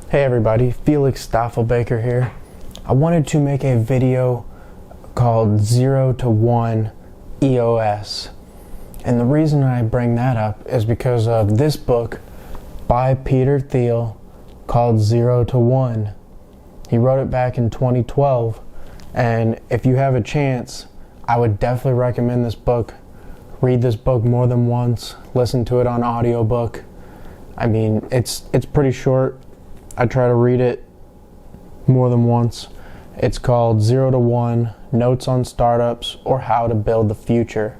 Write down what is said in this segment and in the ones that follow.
Hey everybody, Felix Staffelbaker here. I wanted to make a video called 0 to 1 EOS. And the reason I bring that up is because of this book by Peter Thiel called 0 to 1. He wrote it back in 2012, and if you have a chance, I would definitely recommend this book. Read this book more than once, listen to it on audiobook. I mean, it's pretty short. I try to read it more than once. It's called 0 to 1, Notes on Startups or How to Build the Future.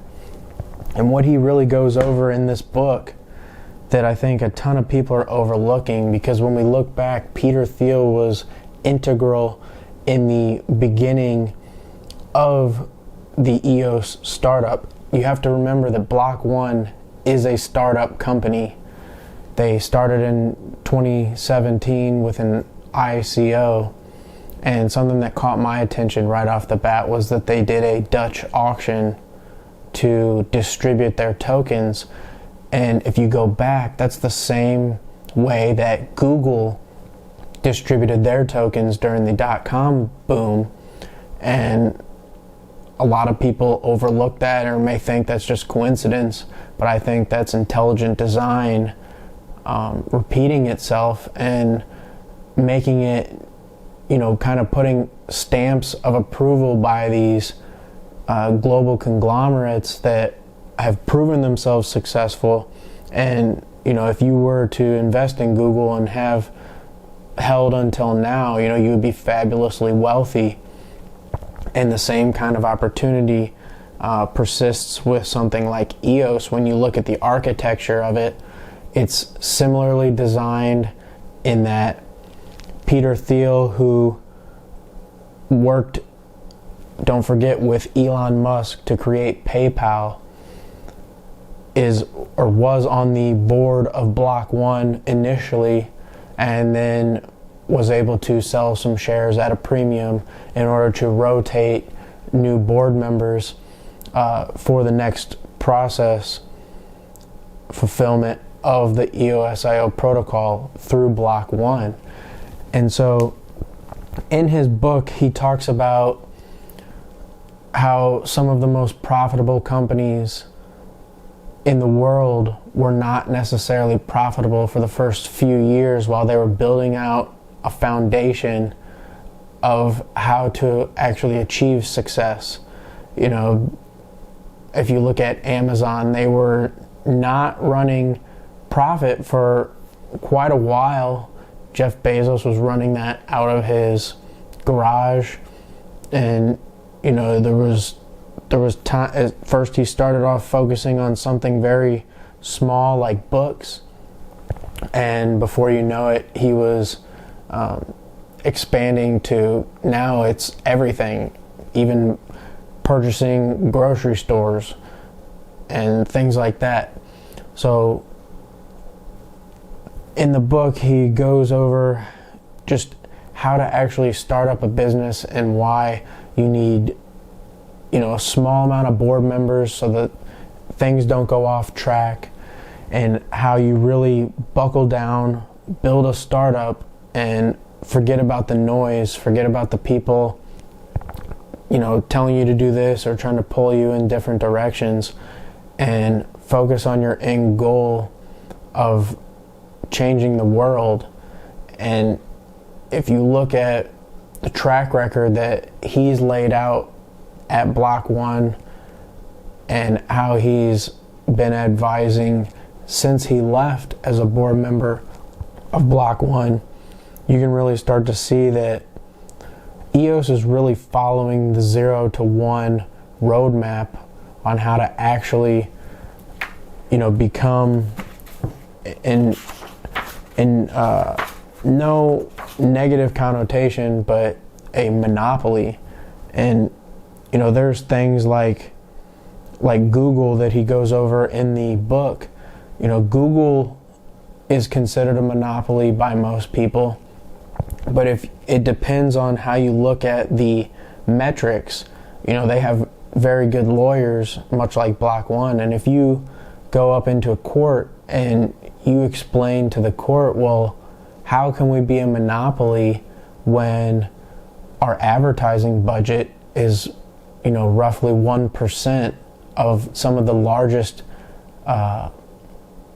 And what he really goes over in this book that I think a ton of people are overlooking, because when we look back, Peter Thiel was integral in the beginning of the EOS startup. You have to remember that Block One is a startup company. They started in 2017 with an ICO, and something that caught my attention right off the bat was that they did a Dutch auction to distribute their tokens. And if you go back, that's the same way that Google distributed their tokens during the dot-com boom. And a lot of people overlook that or may think that's just coincidence, but I think that's intelligent design repeating itself and making it, kind of putting stamps of approval by these global conglomerates that have proven themselves successful. And if you were to invest in Google and have held until now, you would be fabulously wealthy. And the same kind of opportunity persists with something like EOS. When you look at the architecture of it, it's similarly designed in that Peter Thiel, who worked, don't forget, with Elon Musk to create PayPal, was on the board of Block One initially, and then was able to sell some shares at a premium in order to rotate new board members for the next process fulfillment of the EOSIO protocol through Block One. And so in his book, he talks about how some of the most profitable companies in the world were not necessarily profitable for the first few years while they were building out a foundation of how to actually achieve success. If you look at Amazon, they were not running profit for quite a while. Jeff Bezos was running that out of his garage, and there was time. At first, he started off focusing on something very small like books, and before you know it, he was expanding to now it's everything, even purchasing grocery stores and things like that. So in the book, he goes over just how to actually start up a business and why you need a small amount of board members so that things don't go off track, and how you really buckle down, build a startup, and forget about the noise, forget about the people telling you to do this or trying to pull you in different directions, and focus on your end goal of changing the world. And if you look at the track record that he's laid out at Block One and how he's been advising since he left as a board member of Block One, you can really start to see that EOS is really following the 0 to 1 roadmap on how to actually, become, in no negative connotation, but a monopoly. And there's things like Google that he goes over in the book. Google is considered a monopoly by most people, but if it depends on how you look at the metrics. They have very good lawyers, much like Block One, and if you go up into a court and you explain to the court, well, how can we be a monopoly when our advertising budget is, roughly 1% of some of the largest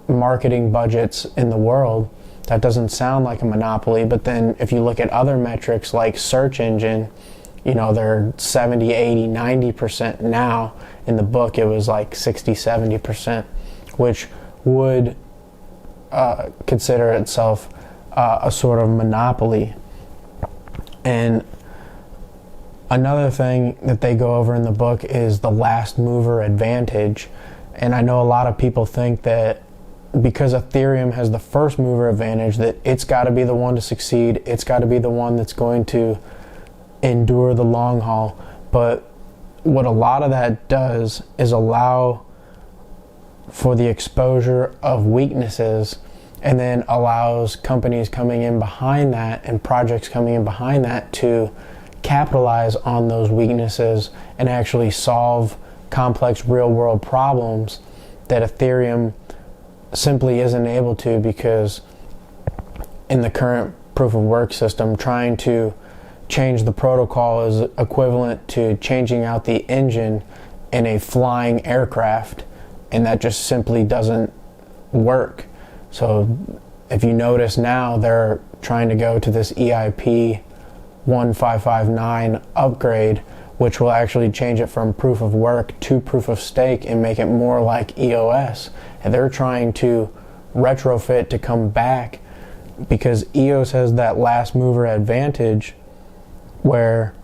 marketing budgets in the world? That doesn't sound like a monopoly. But then if you look at other metrics like search engine, they're 70, 80, 90% now. In the book, it was like 60, 70%, which would consider itself a sort of monopoly. And another thing that they go over in the book is the last mover advantage. And I know a lot of people think that because Ethereum has the first mover advantage, that it's got to be the one to succeed. It's got to be the one that's going to endure the long haul. But what a lot of that does is allow for the exposure of weaknesses, and then allows companies coming in behind that and projects coming in behind that to capitalize on those weaknesses and actually solve complex real-world problems that Ethereum simply isn't able to, because in the current proof-of-work system, trying to change the protocol is equivalent to changing out the engine in a flying aircraft, and that just simply doesn't work. So if you notice now, they're trying to go to this EIP 1559 upgrade, which will actually change it from proof of work to proof of stake and make it more like EOS. And they're trying to retrofit to come back, because EOS has that last mover advantage where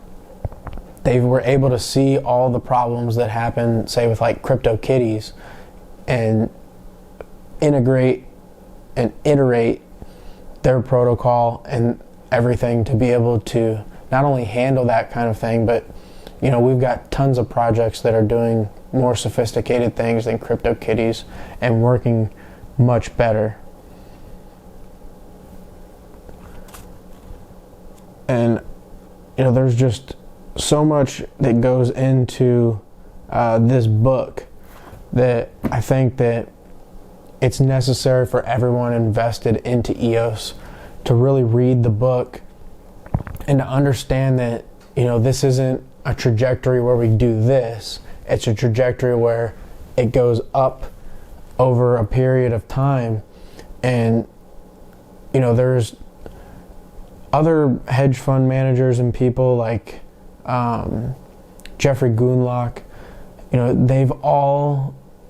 they were able to see all the problems that happen, say with like CryptoKitties, and integrate and iterate their protocol and everything to be able to not only handle that kind of thing, but we've got tons of projects that are doing more sophisticated things than CryptoKitties and working much better. And there's just so much that goes into this book that I think that it's necessary for everyone invested into EOS to really read the book and to understand that this isn't a trajectory where we do this. It's a trajectory where it goes up over a period of time. And there's other hedge fund managers and people like Jeffrey Gundlach.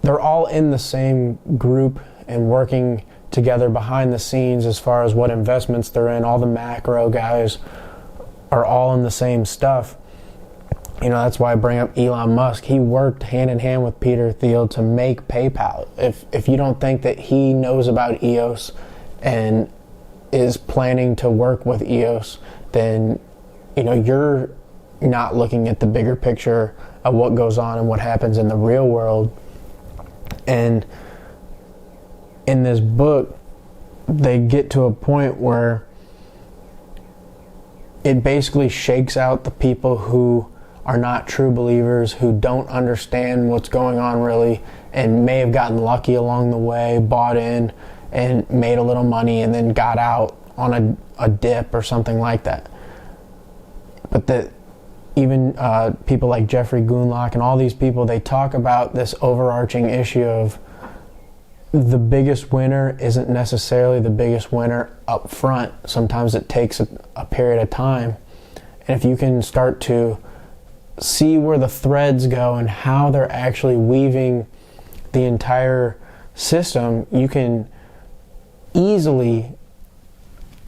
They're all in the same group and working together behind the scenes as far as what investments they're in. All the macro guys are all in the same stuff. That's why I bring up Elon Musk. He worked hand in hand with Peter Thiel to make PayPal. If you don't think that he knows about EOS and is planning to work with EOS, then you're not looking at the bigger picture of what goes on and what happens in the real world. And in this book, they get to a point where it basically shakes out the people who are not true believers, who don't understand what's going on really, and may have gotten lucky along the way, bought in and made a little money and then got out on a dip or something like that. But that even people like Jeffrey Gundlach and all these people, they talk about this overarching issue of the biggest winner isn't necessarily the biggest winner up front. Sometimes it takes a period of time. And if you can start to see where the threads go and how they're actually weaving the entire system, you can easily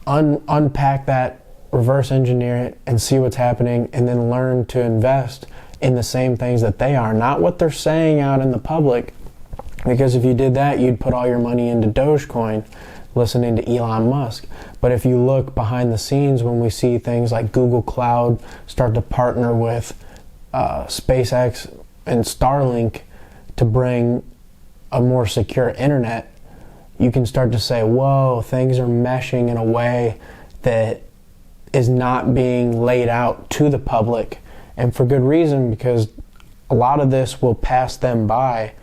unpack that, reverse engineer it, and see what's happening, and then learn to invest in the same things that they are, not what they're saying out in the public. Because if you did that, you'd put all your money into Dogecoin, listening to Elon Musk. But if you look behind the scenes, when we see things like Google Cloud start to partner with SpaceX and Starlink to bring a more secure internet, you can start to say, whoa, things are meshing in a way that is not being laid out to the public. And for good reason, because a lot of this will pass them by,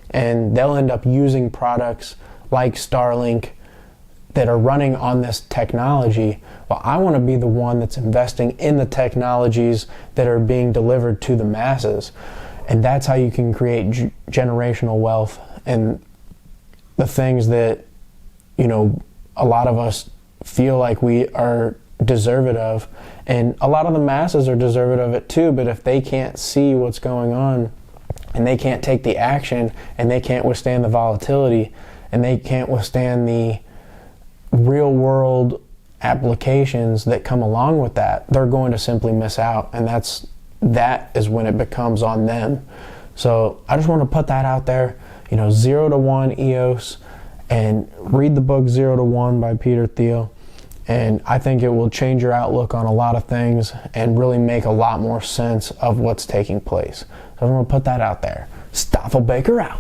and they'll end up using products like Starlink that are running on this technology. Well, I want to be the one that's investing in the technologies that are being delivered to the masses. And that's how you can create generational wealth and the things that, you know, a lot of us feel like we are deserving of. And a lot of the masses are deserving of it too, but if they can't see what's going on and they can't take the action and they can't withstand the volatility and they can't withstand the real world applications that come along with that, they're going to simply miss out, and that is when it becomes on them. So I just want to put that out there, you know, 0 to 1 EOS, and read the book 0 to 1 by Peter Thiel, and I think it will change your outlook on a lot of things and really make a lot more sense of what's taking place. So I want to put that out there. Stoffel Baker out.